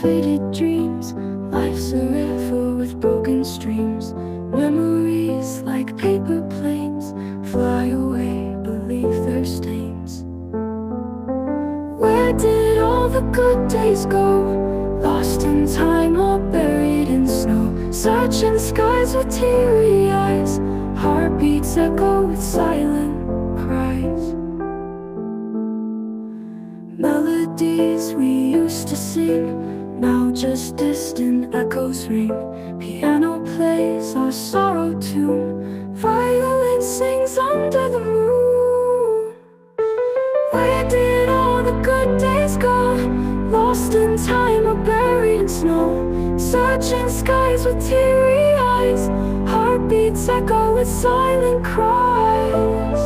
faded dreams. Life's a river with broken streams. Memories like paper planes fly away, believe their stains. Where did all the good days go? Lost in time or buried in snow. Searching skies with teary eyes. Heartbeats echo with silent cries. Melodies we used to sing, now just distant echoes ring. Piano plays our sorrow tune. Violin sings under the moon. Where did all the good days go? Lost in time or buried in snow. Searching skies with teary eyes. Heartbeats echo with silent cries.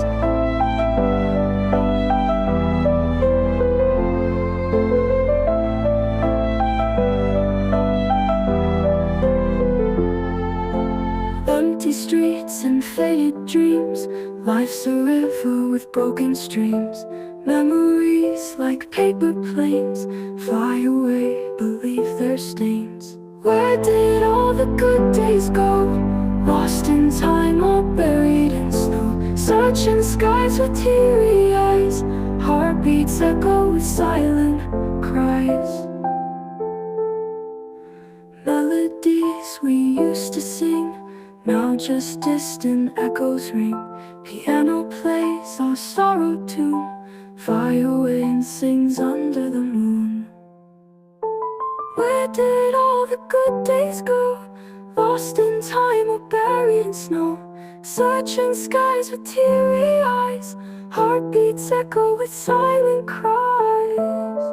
Empty streets and faded dreams. Life's a river with broken streams. Memories like paper planes fly away, believe their stains. Where did all the good days go? Lost in time or buried in snow. Searching skies with teary eyes. Heartbeats echo with silent cries. Melodies we used to sing, now just distant echoes ring. Piano plays our sorrow tune. Violin sings under the moon. Where did all the good days go? Lost in time or buried in snow. Searching skies with teary eyes. Heartbeats echo with silent cries.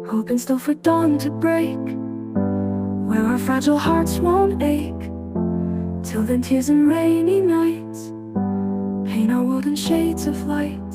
Hoping still for dawn to break, where our fragile hearts won't ache. Till then, tears and rainy nights paint our world in shades of light.